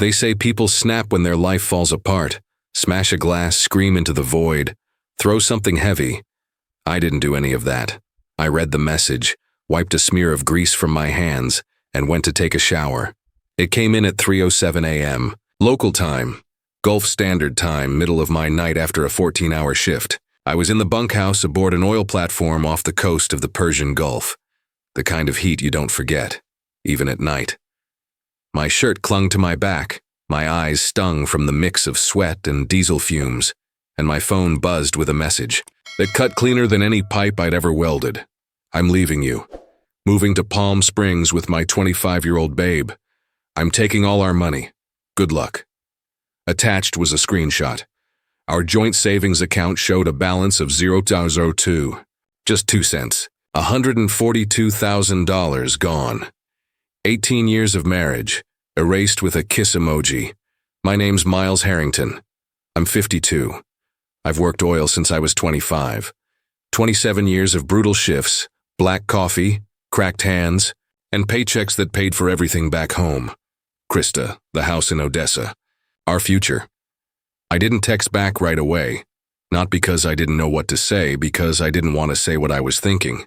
They say people snap when their life falls apart, smash a glass, scream into the void, throw something heavy. I didn't do any of that. I read the message, wiped a smear of grease from my hands, and went to take a shower. It came in at 3:07 a.m. Local time, Gulf Standard Time, middle of my night after a 14-hour shift. I was in the bunkhouse aboard an oil platform off the coast of the Persian Gulf. The kind of heat you don't forget, even at night. My shirt clung to my back, my eyes stung from the mix of sweat and diesel fumes, and my phone buzzed with a message that cut cleaner than any pipe I'd ever welded. I'm leaving you. Moving to Palm Springs with my 25-year-old babe. I'm taking all our money. Good luck. Attached was a screenshot. Our joint savings account showed a balance of $0.02. Just 2 cents. $142,000 gone. 18 years of marriage, erased with a kiss emoji. My name's Miles Harrington. I'm 52. I've worked oil since I was 25. 27 years of brutal shifts, black coffee, cracked hands, and paychecks that paid for everything back home. Krista, the house in Odessa. Our future. I didn't text back right away, not because I didn't know what to say, because I didn't want to say what I was thinking.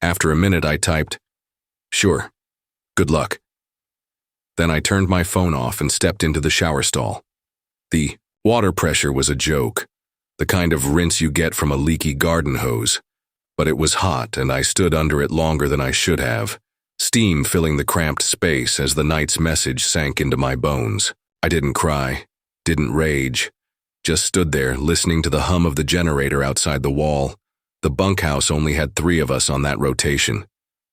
After a minute, I typed, "Sure. Good luck." Then I turned my phone off and stepped into the shower stall. The water pressure was a joke, the kind of rinse you get from a leaky garden hose. But it was hot, and I stood under it longer than I should have, steam filling the cramped space as the night's message sank into my bones. I didn't cry, didn't rage, just stood there listening to the hum of the generator outside the wall. The bunkhouse only had 3 of us on that rotation.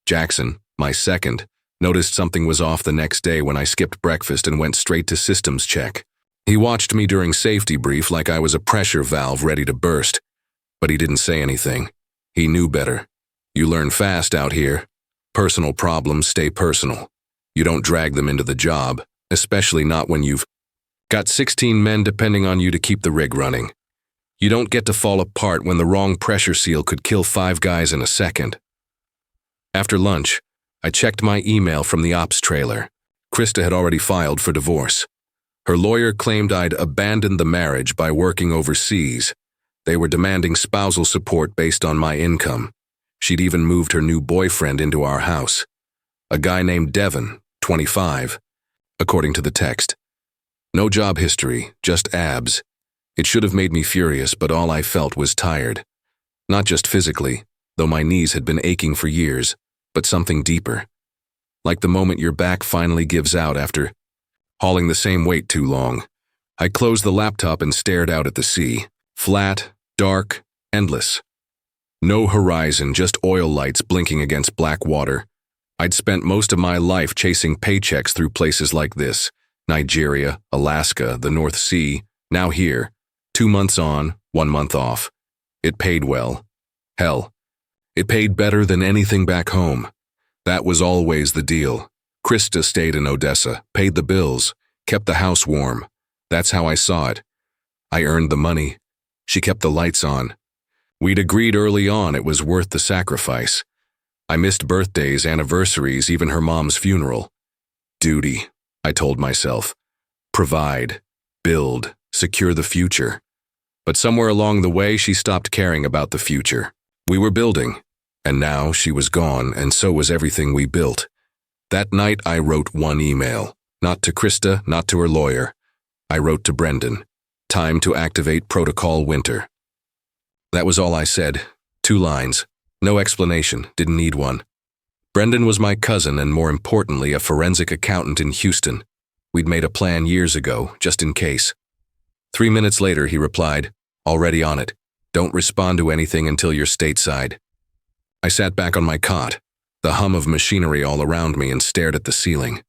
Jackson, my second, noticed something was off the next day when I skipped breakfast and went straight to systems check. He watched me during safety brief like I was a pressure valve ready to burst, but he didn't say anything. He knew better. You learn fast out here. Personal problems stay personal. You don't drag them into the job, especially not when you've got 16 men depending on you to keep the rig running. You don't get to fall apart when the wrong pressure seal could kill 5 guys in a second. After lunch, I checked my email from the ops trailer. Krista had already filed for divorce. Her lawyer claimed I'd abandoned the marriage by working overseas. They were demanding spousal support based on my income. She'd even moved her new boyfriend into our house. A guy named Devin, 25, according to the text. No job history, just abs. It should have made me furious, but all I felt was tired. Not just physically, though my knees had been aching for years, but something deeper. Like the moment your back finally gives out after hauling the same weight too long. I closed the laptop and stared out at the sea. Flat, dark, endless. No horizon, just oil lights blinking against black water. I'd spent most of my life chasing paychecks through places like this. Nigeria, Alaska, the North Sea, now here. 2 months on, 1 month off. It paid well. Hell, it paid better than anything back home. That was always the deal. Krista stayed in Odessa, paid the bills, kept the house warm. That's how I saw it. I earned the money. She kept the lights on. We'd agreed early on it was worth the sacrifice. I missed birthdays, anniversaries, even her mom's funeral. Duty, I told myself. Provide, build, secure the future. But somewhere along the way, she stopped caring about the future. We were building, and now she was gone, and so was everything we built. That night, I wrote one email. Not to Krista, not to her lawyer. I wrote to Brendan. Time to activate Protocol Winter. That was all I said. 2 lines. No explanation, didn't need one. Brendan was my cousin and, more importantly, a forensic accountant in Houston. We'd made a plan years ago, just in case. 3 minutes later, he replied, "Already on it. Don't respond to anything until you're stateside." I sat back on my cot, the hum of machinery all around me, and stared at the ceiling.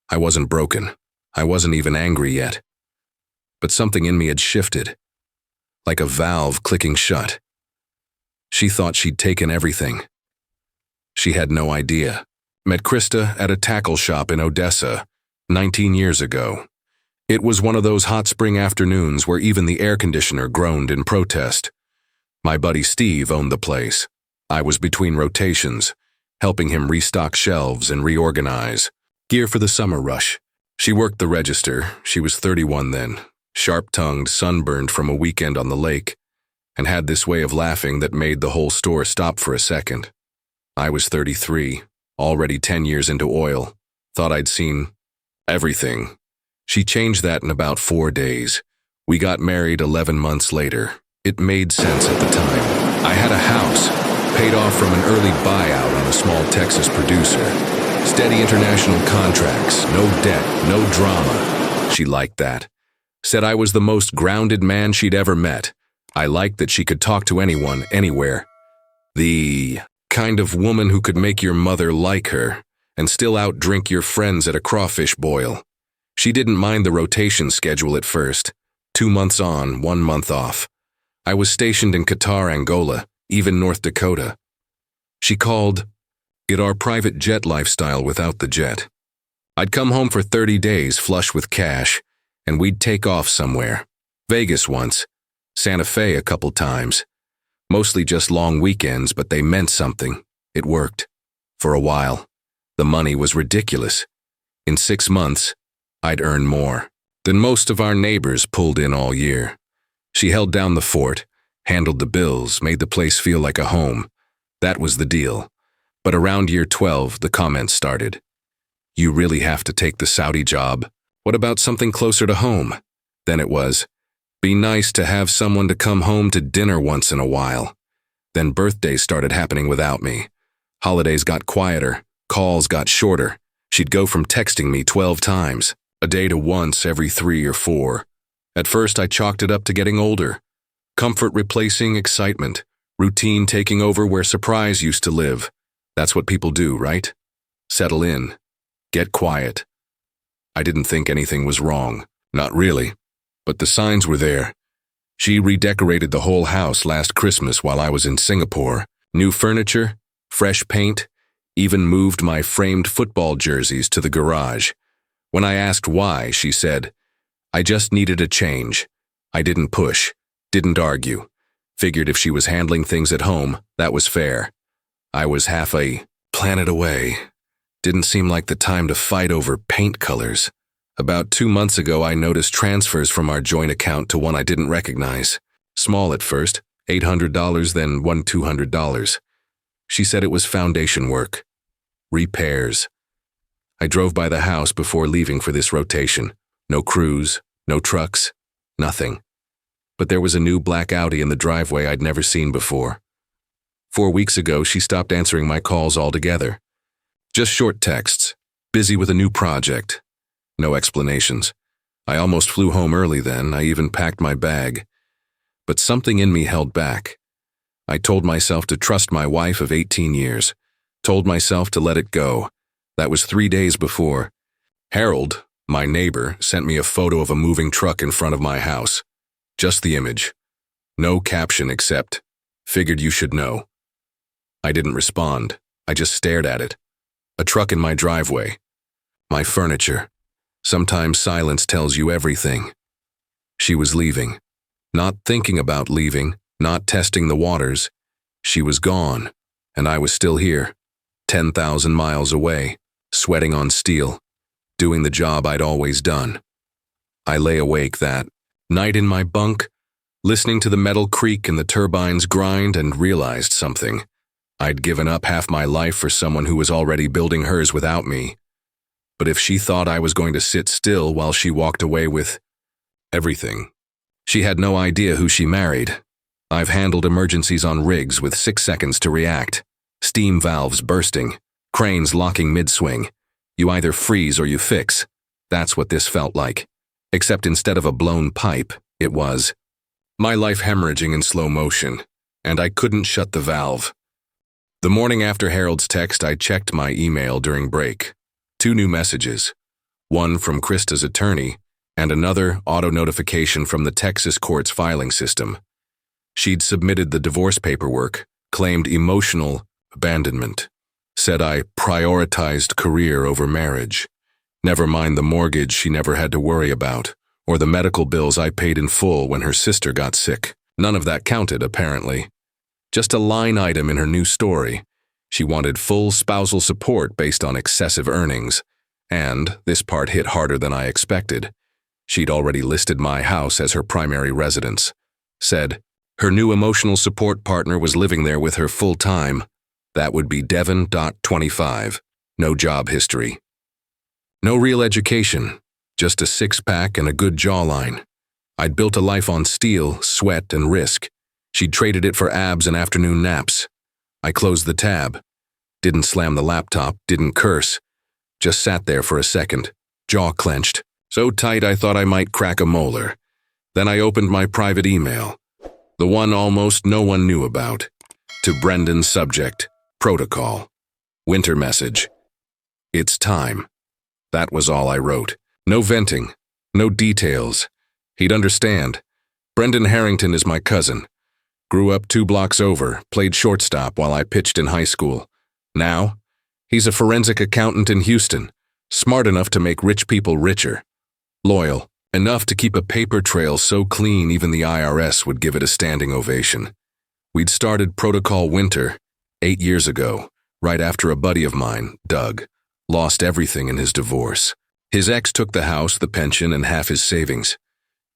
I wasn't broken. I wasn't even angry yet. But something in me had shifted, like a valve clicking shut. She thought she'd taken everything. She had no idea. Met Krista at a tackle shop in Odessa, 19 years ago. It was one of those hot spring afternoons where even the air conditioner groaned in protest. My buddy Steve owned the place. I was between rotations, helping him restock shelves and reorganize. Gear for the summer rush. She worked the register. She was 31 then, sharp-tongued, sunburned from a weekend on the lake, and had this way of laughing that made the whole store stop for a second. I was 33, already 10 years into oil, thought I'd seen everything. She changed that in about 4 days. We got married 11 months later. It made sense at the time. I had a house, paid off from an early buyout on a small Texas producer. Steady international contracts, no debt, no drama. She liked that. Said I was the most grounded man she'd ever met. I liked that she could talk to anyone, anywhere. The kind of woman who could make your mother like her and still outdrink your friends at a crawfish boil. She didn't mind the rotation schedule at first. 2 months on, 1 month off. I was stationed in Qatar, Angola, even North Dakota. She called it our private jet lifestyle without the jet. I'd come home for 30 days flush with cash, and we'd take off somewhere. Vegas once, Santa Fe a couple times. Mostly just long weekends, but they meant something. It worked. For a while. The money was ridiculous. In 6 months, I'd earn more than most of our neighbors pulled in all year. She held down the fort, handled the bills, made the place feel like a home. That was the deal. But around year 12, the comments started. You really have to take the Saudi job. What about something closer to home? Then it was, be nice to have someone to come home to dinner once in a while. Then birthdays started happening without me. Holidays got quieter, calls got shorter. She'd go from texting me 12 times a day to once every 3 or 4. At first, I chalked it up to getting older. Comfort replacing excitement, routine taking over where surprise used to live. That's what people do, right? Settle in. Get quiet. I didn't think anything was wrong. Not really. But the signs were there. She redecorated the whole house last Christmas while I was in Singapore. New furniture, fresh paint, even moved my framed football jerseys to the garage. When I asked why, she said, I just needed a change. I didn't push, didn't argue. Figured if she was handling things at home, that was fair. I was half a planet away. Didn't seem like the time to fight over paint colors. About 2 months ago, I noticed transfers from our joint account to one I didn't recognize. Small at first, $800, then $200. She said it was foundation work. Repairs. I drove by the house before leaving for this rotation. No crews, no trucks, nothing. But there was a new black Audi in the driveway I'd never seen before. 4 weeks ago, she stopped answering my calls altogether. Just short texts, busy with a new project. No explanations. I almost flew home early then, I even packed my bag. But something in me held back. I told myself to trust my wife of 18 years. Told myself to let it go. That was 3 days before. Harold, my neighbor, sent me a photo of a moving truck in front of my house. Just the image. No caption except, figured you should know. I didn't respond. I just stared at it. A truck in my driveway. My furniture. Sometimes silence tells you everything. She was leaving. Not thinking about leaving, not testing the waters. She was gone, and I was still here, 10,000 miles away, sweating on steel, doing the job I'd always done. I lay awake that night in my bunk, listening to the metal creak and the turbines grind, and realized something. I'd given up half my life for someone who was already building hers without me. But if she thought I was going to sit still while she walked away with everything, she had no idea who she married. I've handled emergencies on rigs with 6 seconds to react. Steam valves bursting, cranes locking mid-swing. You either freeze or you fix. That's what this felt like. Except instead of a blown pipe, it was my life hemorrhaging in slow motion, and I couldn't shut the valve. The morning after Harold's text, I checked my email during break. 2 new messages. One from Krista's attorney, and another auto-notification from the Texas court's filing system. She'd submitted the divorce paperwork, claimed emotional abandonment. Said I prioritized career over marriage. Never mind the mortgage she never had to worry about, or the medical bills I paid in full when her sister got sick. None of that counted, apparently. Just a line item in her new story. She wanted full spousal support based on excessive earnings, And this part hit harder than I expected. She'd already listed my house as her primary residence. Said her new emotional support partner was living there with her full-time. That would be Devon.25. No job history. No real education, just a six-pack and a good jawline. I'd built a life on steel, sweat, and risk. She'd traded it for abs and afternoon naps. I closed the tab. Didn't slam the laptop, didn't curse. Just sat there for a second, jaw clenched, so tight I thought I might crack a molar. Then I opened my private email, the one almost no one knew about. To Brendan's subject, protocol. Winter message. It's time. That was all I wrote. No venting, no details. He'd understand. Brendan Harrington is my cousin. Grew up 2 blocks over, played shortstop while I pitched in high school. Now, he's a forensic accountant in Houston, smart enough to make rich people richer. Loyal, enough to keep a paper trail so clean even the IRS would give it a standing ovation. We'd started Protocol Winter 8 years ago, right after a buddy of mine, Doug, lost everything in his divorce. His ex took the house, the pension, and half his savings.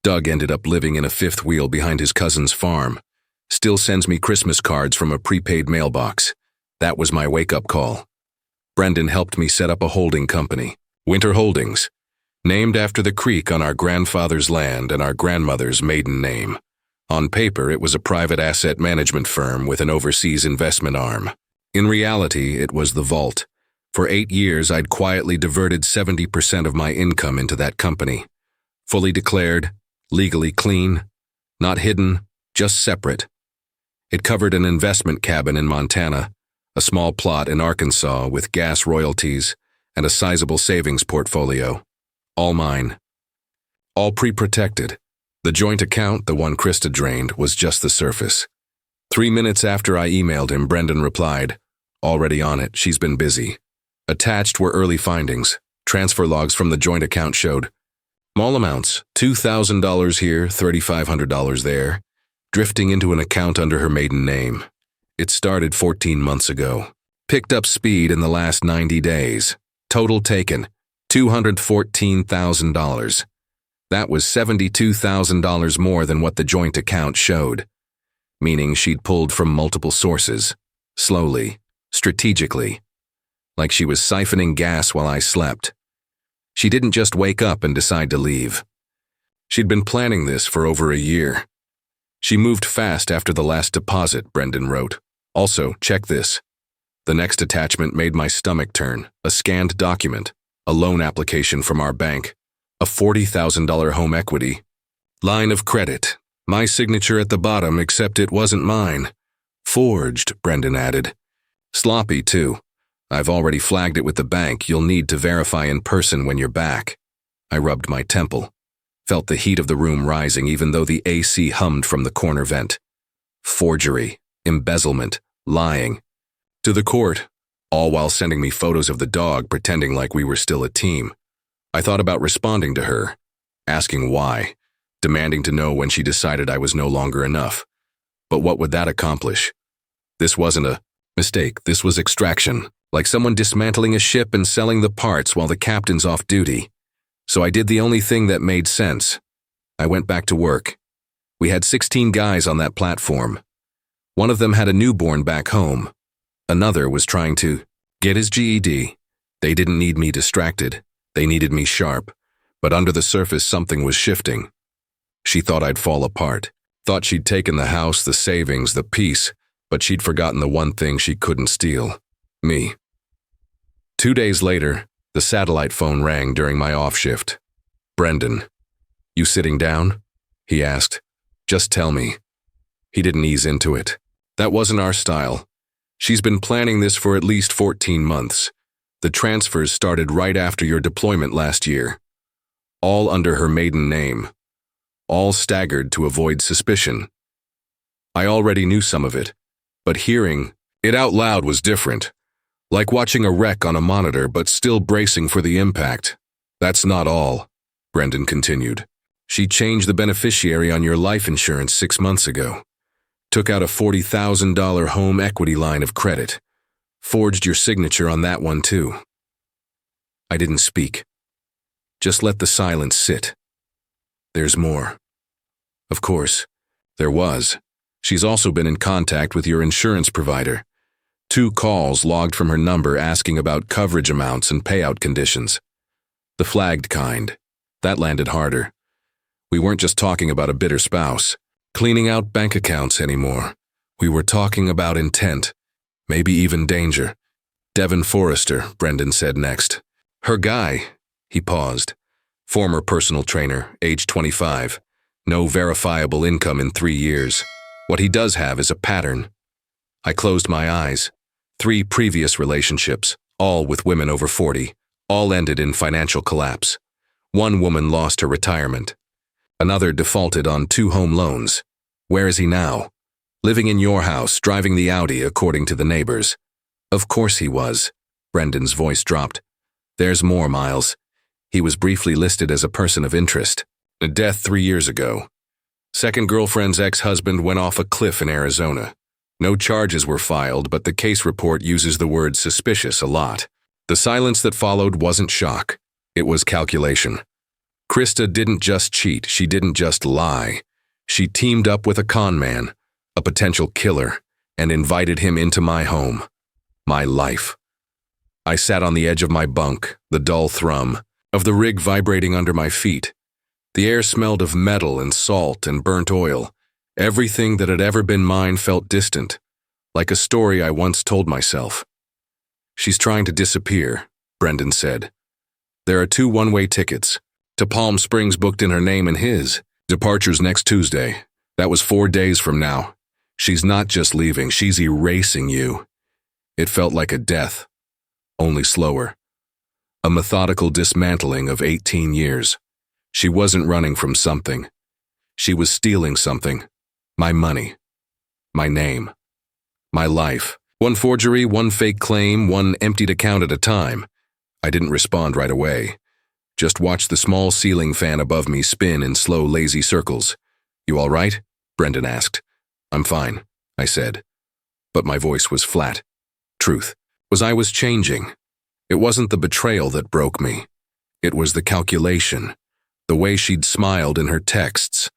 Doug ended up living in a fifth wheel behind his cousin's farm. Still sends me Christmas cards from a prepaid mailbox. That was my wake-up call. Brendan helped me set up a holding company, Winter Holdings, named after the creek on our grandfather's land and our grandmother's maiden name. On paper, it was a private asset management firm with an overseas investment arm. In reality, it was the vault. For 8 years, I'd quietly diverted 70% of my income into that company. Fully declared, legally clean, not hidden, just separate. It covered an investment cabin in Montana, a small plot in Arkansas with gas royalties, and a sizable savings portfolio. All mine. All pre-protected. The joint account, the one Krista drained, was just the surface. 3 minutes after I emailed him, Brendan replied, "Already on it, she's been busy." Attached were early findings. Transfer logs from the joint account showed small amounts, $2,000 here, $3,500 there, drifting into an account under her maiden name. It started 14 months ago. Picked up speed in the last 90 days. Total taken, $214,000. That was $72,000 more than what the joint account showed, meaning she'd pulled from multiple sources, slowly, strategically, like she was siphoning gas while I slept. She didn't just wake up and decide to leave. She'd been planning this for over a year. She moved fast after the last deposit, Brendan wrote. Also, check this. The next attachment made my stomach turn. A scanned document, a loan application from our bank, a $40,000 home equity. Line of credit. My signature at the bottom, except it wasn't mine. Forged, Brendan added. Sloppy, too. I've already flagged it with the bank. You'll need to verify in person when you're back. I rubbed my temple. Felt the heat of the room rising even though the AC hummed from the corner vent. Forgery, embezzlement, lying. To the court, all while sending me photos of the dog pretending like we were still a team. I thought about responding to her, asking why, demanding to know when she decided I was no longer enough. But what would that accomplish? This wasn't a mistake, this was extraction, like someone dismantling a ship and selling the parts while the captain's off duty. So I did the only thing that made sense. I went back to work. We had 16 guys on that platform. One of them had a newborn back home. Another was trying to get his GED. They didn't need me distracted. They needed me sharp. But under the surface, something was shifting. She thought I'd fall apart. Thought she'd taken the house, the savings, the peace, but she'd forgotten the one thing she couldn't steal. Me. 2 days later, the satellite phone rang during my off shift. Brendan, you sitting down? He asked. Just tell me. He didn't ease into it. That wasn't our style. She's been planning this for at least 14 months. The transfers started right after your deployment last year. All under her maiden name. All staggered to avoid suspicion. I already knew some of it, but hearing it out loud was different. Like watching a wreck on a monitor but still bracing for the impact. That's not all, Brendan continued. She changed the beneficiary on your life insurance 6 months ago. Took out a $40,000 home equity line of credit. Forged your signature on that one too. I didn't speak. Just let the silence sit. There's more. Of course, there was. She's also been in contact with your insurance provider. 2 calls logged from her number asking about coverage amounts and payout conditions. The flagged kind. That landed harder. We weren't just talking about a bitter spouse, cleaning out bank accounts anymore. We were talking about intent, maybe even danger. Devin Forrester, Brendan said next. Her guy, he paused. Former personal trainer, age 25. No verifiable income in 3 years. What he does have is a pattern. I closed my eyes. 3 previous relationships, all with women over 40, all ended in financial collapse. 1 woman lost her retirement. Another defaulted on 2 home loans. Where is he now? Living in your house, driving the Audi according to the neighbors. Of course he was. Brendan's voice dropped. There's more, Miles. He was briefly listed as a person of interest. A death 3 years ago. Second girlfriend's ex-husband went off a cliff in Arizona. No charges were filed, but the case report uses the word suspicious a lot. The silence that followed wasn't shock. It was calculation. Krista didn't just cheat, she didn't just lie. She teamed up with a con man, a potential killer, and invited him into my home, my life. I sat on the edge of my bunk, the dull thrum of the rig vibrating under my feet. The air smelled of metal and salt and burnt oil. Everything that had ever been mine felt distant, like a story I once told myself. She's trying to disappear, Brendan said. There are 2 one-way tickets. To Palm Springs booked in her name and his. Departure's next Tuesday. That was 4 days from now. She's not just leaving, she's erasing you. It felt like a death, only slower. A methodical dismantling of 18 years. She wasn't running from something. She was stealing something. My money. My name. My life. 1 forgery, 1 fake claim, 1 emptied account at a time. I didn't respond right away. Just watched the small ceiling fan above me spin in slow, lazy circles. You all right? Brendan asked. I'm fine, I said. But my voice was flat. Truth was I was changing. It wasn't the betrayal that broke me. It was the calculation. The way she'd smiled in her texts.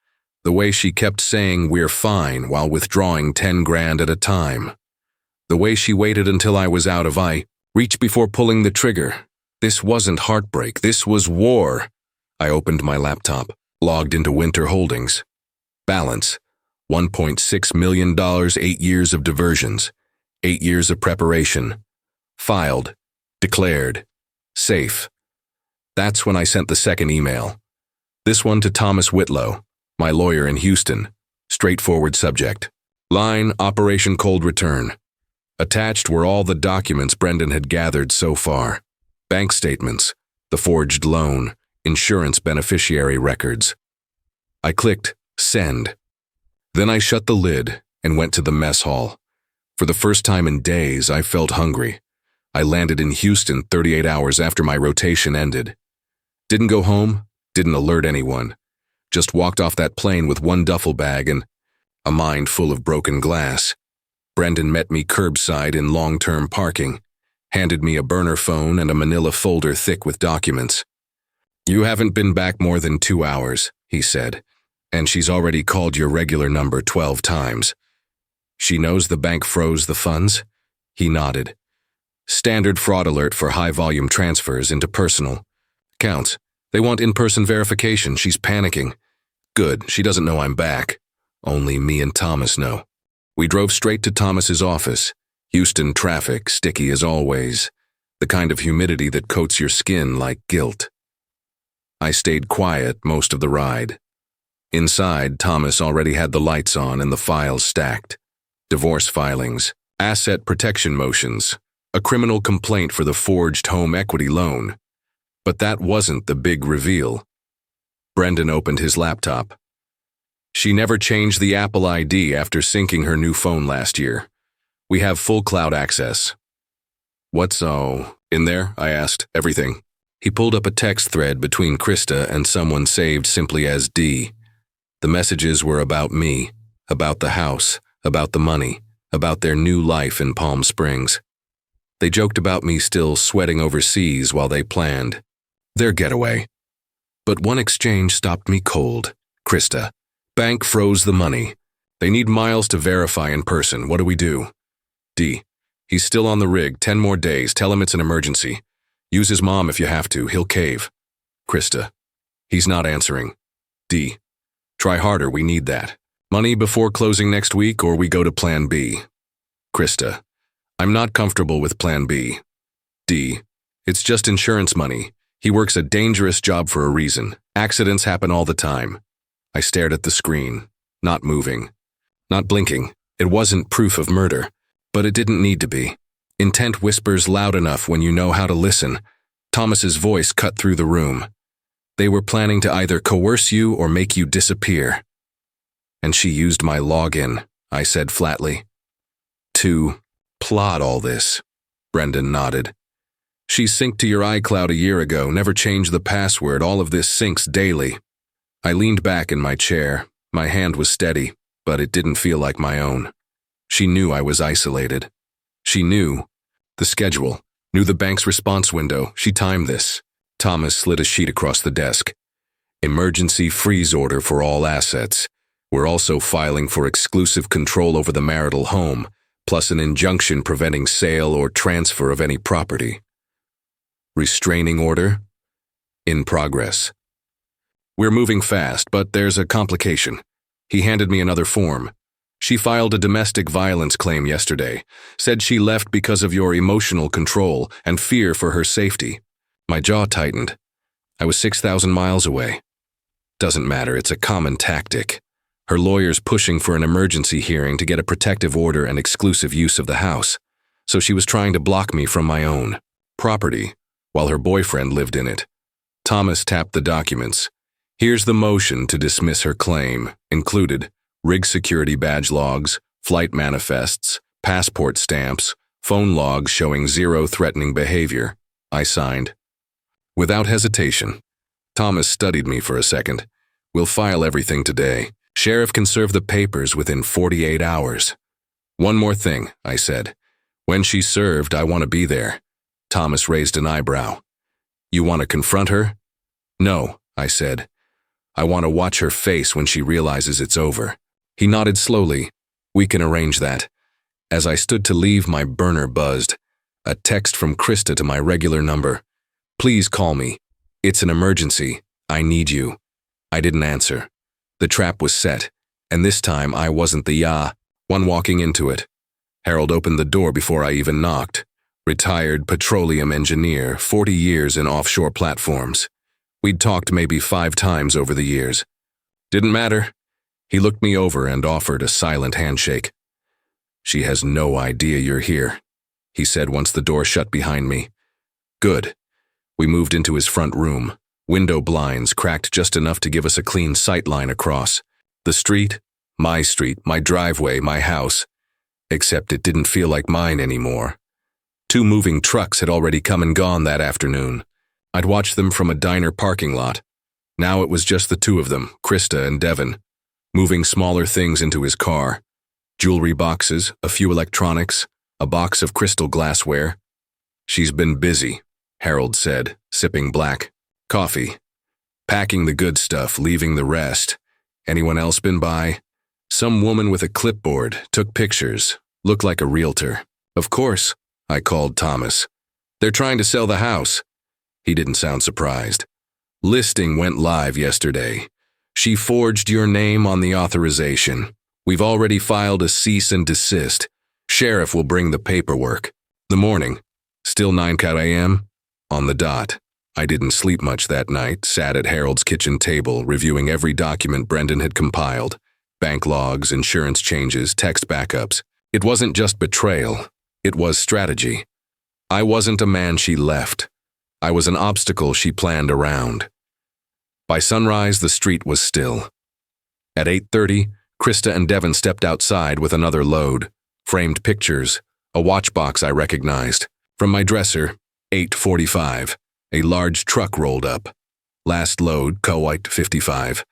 The way she kept saying we're fine while withdrawing 10 grand at a time. The way she waited until I was out of reach before pulling the trigger. This wasn't heartbreak, this was war. I opened my laptop, logged into Winter Holdings. Balance, $1.6 million, 8 years of diversions, 8 years of preparation. Filed, declared, safe. That's when I sent the second email. This one to Thomas Whitlow, my lawyer in Houston. Straightforward subject. Line, Operation Cold Return. Attached were all the documents Brendan had gathered so far. Bank statements, the forged loan, insurance beneficiary records. I clicked send. Then I shut the lid and went to the mess hall. For the first time in days, I felt hungry. I landed in Houston 38 hours after my rotation ended. Didn't go home, didn't alert anyone. Just walked off that plane with 1 duffel bag and a mind full of broken glass. Brendan met me curbside in long-term parking, handed me a burner phone and a manila folder thick with documents. You haven't been back more than 2 hours, he said, and she's already called your regular number 12 times. She knows the bank froze the funds? He nodded. Standard fraud alert for high-volume transfers into personal accounts. They want in-person verification. She's panicking. Good, she doesn't know I'm back. Only me and Thomas know. We drove straight to Thomas's office. Houston traffic, sticky as always. The kind of humidity that coats your skin like guilt. I stayed quiet most of the ride. Inside, Thomas already had the lights on and the files stacked. Divorce filings, asset protection motions, a criminal complaint for the forged home equity loan. But that wasn't the big reveal. Brendan opened his laptop. She never changed the Apple ID after syncing her new phone last year. We have full cloud access. What's in there? I asked. Everything. He pulled up a text thread between Krista and someone saved simply as D. The messages were about me, about the house, about the money, about their new life in Palm Springs. They joked about me still sweating overseas while they planned their getaway. But one exchange stopped me cold. Krista. Bank froze the money. They need Miles to verify in person. What do we do? D. He's still on the rig. 10 more days. Tell him it's an emergency. Use his mom if you have to. He'll cave. Krista. He's not answering. D. Try harder. We need that. Money before closing next week, or we go to Plan B. Krista. I'm not comfortable with Plan B. D. It's just insurance money. He works a dangerous job for a reason. Accidents happen all the time. I stared at the screen, not moving, not blinking. It wasn't proof of murder, but it didn't need to be. Intent whispers loud enough when you know how to listen. Thomas's voice cut through the room. They were planning to either coerce you or make you disappear. And she used my login, I said flatly. To plot all this. Brendan nodded. She synced to your iCloud a year ago, never changed the password. All of this syncs daily. I leaned back in my chair. My hand was steady, but it didn't feel like my own. She knew I was isolated. She knew the schedule, knew the bank's response window. She timed this. Thomas slid a sheet across the desk. Emergency freeze order for all assets. We're also filing for exclusive control over the marital home, plus an injunction preventing sale or transfer of any property. Restraining order? In progress. We're moving fast, but there's a complication. He handed me another form. She filed a domestic violence claim yesterday, said she left because of your emotional control and fear for her safety. My jaw tightened. I was 6,000 miles away. Doesn't matter, it's a common tactic. Her lawyer's pushing for an emergency hearing to get a protective order and exclusive use of the house, so she was trying to block me from my own property while her boyfriend lived in it. Thomas tapped the documents. Here's the motion to dismiss her claim, included rig security badge logs, flight manifests, passport stamps, phone logs showing zero threatening behavior. I signed. Without hesitation. Thomas studied me for a second. We'll file everything today. Sheriff can serve the papers within 48 hours. One more thing, I said. When she's served, I want to be there. Thomas raised an eyebrow. You want to confront her? No, I said. I want to watch her face when she realizes it's over. He nodded slowly. We can arrange that. As I stood to leave, my burner buzzed. A text from Krista to my regular number. Please call me. It's an emergency. I need you. I didn't answer. The trap was set, and this time I wasn't the one walking into it. Harold opened the door before I even knocked. Retired petroleum engineer, 40 years in offshore platforms. We'd talked maybe 5 times over the years. Didn't matter. He looked me over and offered a silent handshake. She has no idea you're here, he said once the door shut behind me. Good. We moved into his front room. Window blinds cracked just enough to give us a clean sight line across. The street, my driveway, my house. Except it didn't feel like mine anymore. 2 moving trucks had already come and gone that afternoon. I'd watched them from a diner parking lot. Now it was just the 2 of them, Krista and Devon, moving smaller things into his car. Jewelry boxes, a few electronics, a box of crystal glassware. She's been busy, Harold said, sipping black coffee. Packing the good stuff, leaving the rest. Anyone else been by? Some woman with a clipboard, took pictures, looked like a realtor. Of course, I called Thomas. They're trying to sell the house. He didn't sound surprised. Listing went live yesterday. She forged your name on the authorization. We've already filed a cease and desist. Sheriff will bring the paperwork. The morning. Still 9 a.m. On the dot. I didn't sleep much that night, sat at Harold's kitchen table, reviewing every document Brendan had compiled. Bank logs, insurance changes, text backups. It wasn't just betrayal. It was strategy. I wasn't a man she left. I was an obstacle she planned around. By sunrise, the street was still. At 8:30, Krista and Devon stepped outside with another load. Framed pictures, a watch box I recognized. From my dresser, 8:45. A large truck rolled up. Last load, Kuwait 55.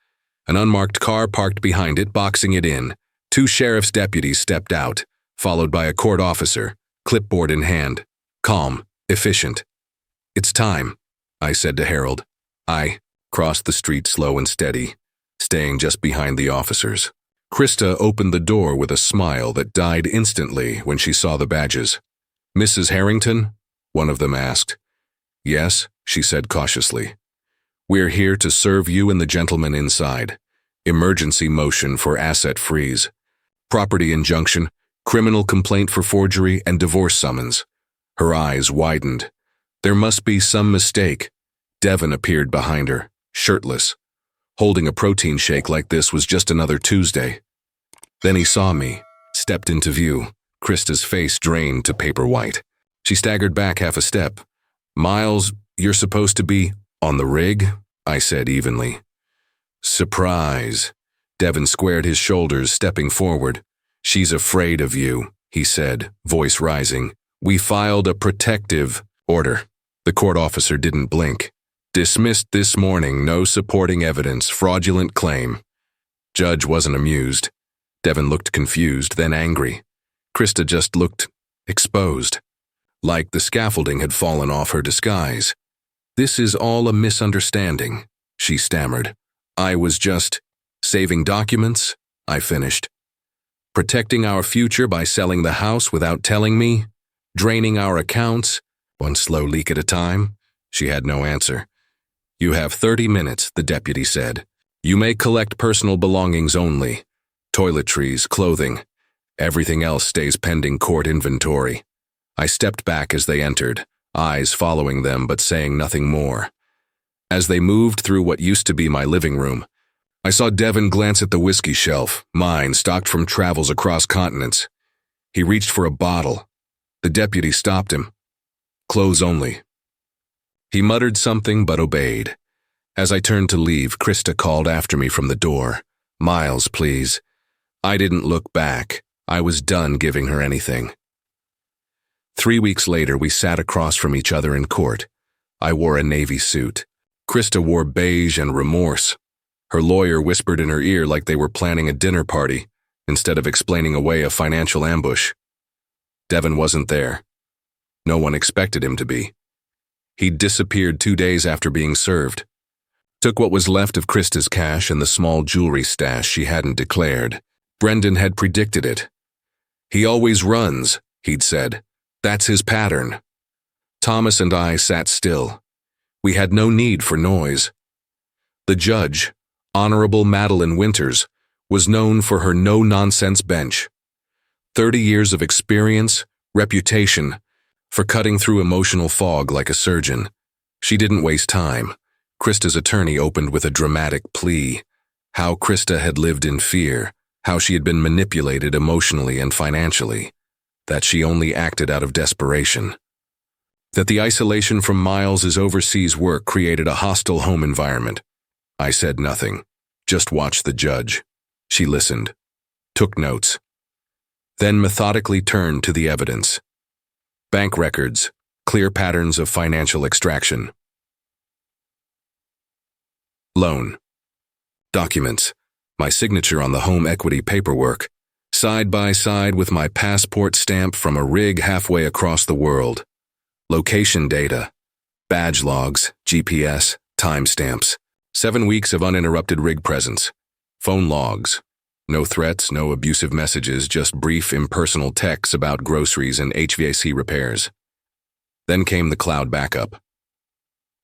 An unmarked car parked behind it, boxing it in. 2 sheriff's deputies stepped out, followed by a court officer, clipboard in hand. calm, efficient. "It's time," I said to Harold. I crossed the street slow and steady, staying just behind the officers. Krista opened the door with a smile that died instantly when she saw the badges. "Mrs. Harrington?" one of them asked. "Yes," she said cautiously. "We're here to serve you and the gentleman inside. Emergency motion for asset freeze. Property injunction, criminal complaint for forgery, and divorce summons." Her eyes widened. There must be some mistake. Devin appeared behind her, shirtless. Holding a protein shake like this was just another Tuesday. Then he saw me, stepped into view, Krista's face drained to paper white. She staggered back half a step. "Miles, you're supposed to be on the rig," I said evenly. "Surprise." Devin squared his shoulders, stepping forward. "She's afraid of you," he said, voice rising. "We filed a protective order." The court officer didn't blink. "Dismissed this morning, no supporting evidence, fraudulent claim." Judge wasn't amused. Devin looked confused, then angry. Krista just looked exposed, like the scaffolding had fallen off her disguise. "This is all a misunderstanding," she stammered. "I was just saving documents," I finished. "Protecting our future by selling the house without telling me, draining our accounts, one slow leak at a time." She had no answer. "You have 30 minutes, the deputy said. "You may collect personal belongings only. Toiletries, clothing. Everything else stays pending court inventory." I stepped back as they entered, eyes following them but saying nothing more. As they moved through what used to be my living room, I saw Devin glance at the whiskey shelf, mine stocked from travels across continents. He reached for a bottle. The deputy stopped him. "Clothes only." He muttered something but obeyed. As I turned to leave, Krista called after me from the door. "Miles, please." I didn't look back. I was done giving her anything. 3 weeks later, we sat across from each other in court. I wore a navy suit. Krista wore beige and remorse. Her lawyer whispered in her ear like they were planning a dinner party, instead of explaining away a financial ambush. Devin wasn't there. No one expected him to be. He'd disappeared 2 days after being served. Took what was left of Krista's cash and the small jewelry stash she hadn't declared. Brendan had predicted it. "He always runs," he'd said. "That's his pattern." Thomas and I sat still. We had no need for noise. The judge, Honorable Madeline Winters, was known for her no-nonsense bench. 30 years of experience, reputation, for cutting through emotional fog like a surgeon. She didn't waste time. Krista's attorney opened with a dramatic plea. How Krista had lived in fear, how she had been manipulated emotionally and financially, that she only acted out of desperation. That the isolation from Miles's overseas work created a hostile home environment. I said nothing, just watched the judge. She listened, took notes, then methodically turned to the evidence. Bank records, clear patterns of financial extraction. Loan. Documents, my signature on the home equity paperwork, side by side with my passport stamp from a rig halfway across the world. Location data, badge logs, GPS, timestamps, 7 weeks of uninterrupted rig presence, phone logs, no threats, no abusive messages, just brief impersonal texts about groceries and HVAC repairs. Then came the cloud backup.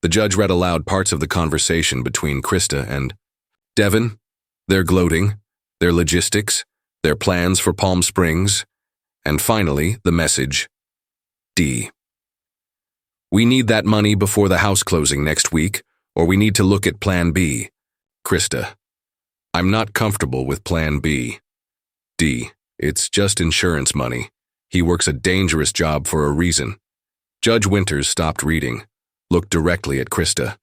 The judge read aloud parts of the conversation between Krista and Devin, their gloating, their logistics, their plans for Palm Springs, and finally, the message, D. "We need that money before the house closing next week, or we need to look at Plan B. Krista. I'm not comfortable with Plan B. D. It's just insurance money. He works a dangerous job for a reason." Judge Winters stopped reading, looked directly at Krista.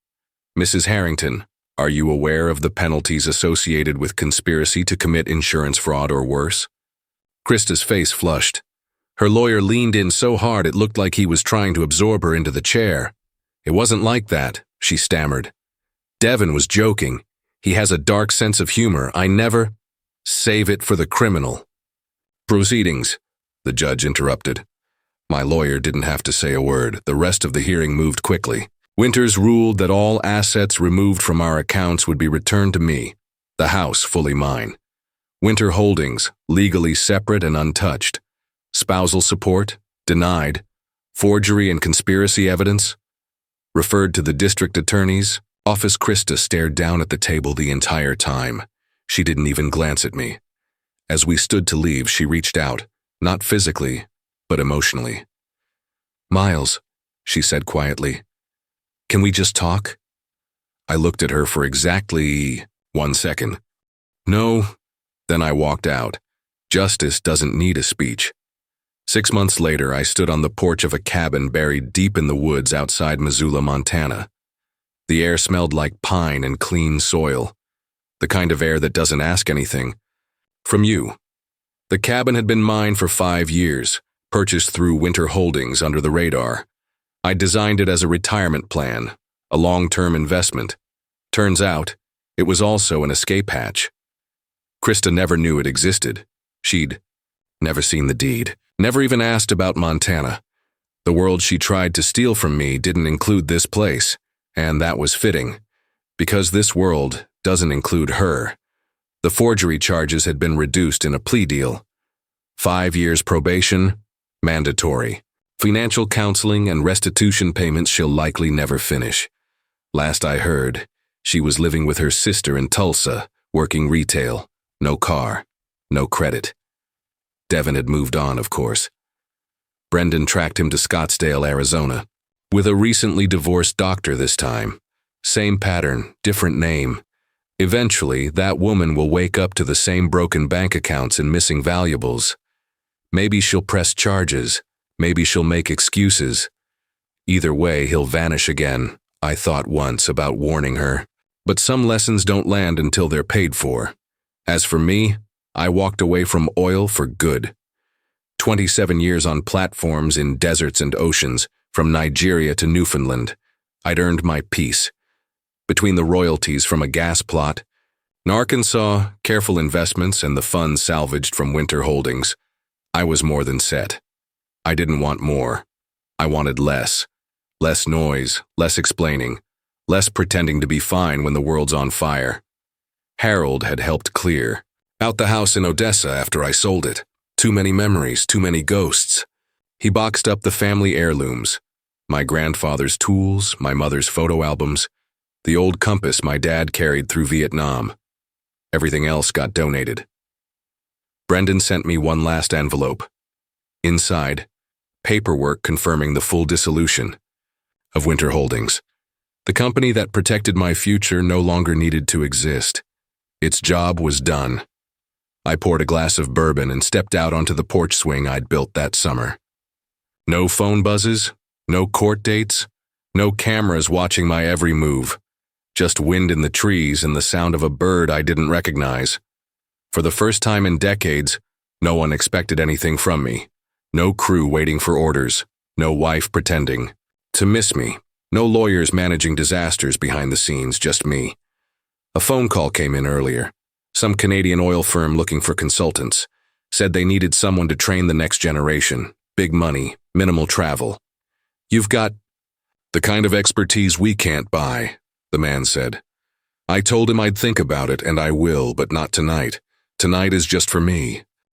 "Mrs. Harrington, are you aware of the penalties associated with conspiracy to commit insurance fraud or worse?" Krista's face flushed. Her lawyer leaned in so hard it looked like he was trying to absorb her into the chair. "It wasn't like that," she stammered. "Devin was joking. He has a dark sense of humor. I never—" "Save it for the criminal." "Proceedings," the judge interrupted. My lawyer didn't have to say a word. The rest of the hearing moved quickly. Winters ruled that all assets removed from our accounts would be returned to me, the house fully mine. Winter holdings, legally separate and untouched. Spousal support, denied. Forgery and conspiracy evidence, referred to the district attorney's office. Krista stared down at the table the entire time. She didn't even glance at me. As we stood to leave, she reached out, not physically, but emotionally. "Miles," she said quietly, "can we just talk?" I looked at her for exactly 1 second. "No." Then I walked out. Justice doesn't need a speech. 6 months later, I stood on the porch of a cabin buried deep in the woods outside Missoula, Montana. The air smelled like pine and clean soil, the kind of air that doesn't ask anything from you. The cabin had been mine for 5 years, purchased through Winter Holdings under the radar. I designed it as a retirement plan, a long-term investment. Turns out, it was also an escape hatch. Krista never knew it existed. She'd never seen the deed, never even asked about Montana. The world she tried to steal from me didn't include this place, and that was fitting, because this world doesn't include her. The forgery charges had been reduced in a plea deal. 5 years probation, mandatory. Financial counseling and restitution payments she'll likely never finish. Last I heard, she was living with her sister in Tulsa, working retail. No car, no credit. Devin had moved on, of course. Brendan tracked him to Scottsdale, Arizona, with a recently divorced doctor this time. Same pattern, different name. Eventually, that woman will wake up to the same broken bank accounts and missing valuables. Maybe she'll press charges. Maybe she'll make excuses. Either way, he'll vanish again. I thought once about warning her. But some lessons don't land until they're paid for. As for me, I walked away from oil for good. 27 years on platforms in deserts and oceans, from Nigeria to Newfoundland. I'd earned my peace. Between the royalties from a gas plot, in Arkansas, careful investments, and the funds salvaged from Winter Holdings, I was more than set. I didn't want more. I wanted less. Less noise, less explaining, less pretending to be fine when the world's on fire. Harold had helped clear out the house in Odessa after I sold it. Too many memories, too many ghosts. He boxed up the family heirlooms, my grandfather's tools, my mother's photo albums, the old compass my dad carried through Vietnam. Everything else got donated. Brendan sent me one last envelope. Inside, paperwork confirming the full dissolution of Winter Holdings. The company that protected my future no longer needed to exist. Its job was done. I poured a glass of bourbon and stepped out onto the porch swing I'd built that summer. No phone buzzes, no court dates, no cameras watching my every move. Just wind in the trees and the sound of a bird I didn't recognize. For the first time in decades, no one expected anything from me. No crew waiting for orders, no wife pretending to miss me, no lawyers managing disasters behind the scenes, just me. A phone call came in earlier. Some Canadian oil firm looking for consultants. Said they needed someone to train the next generation. Big money, minimal travel. "You've got the kind of expertise we can't buy," the man said. I told him I'd think about it, and I will, but not tonight. Tonight is just for me.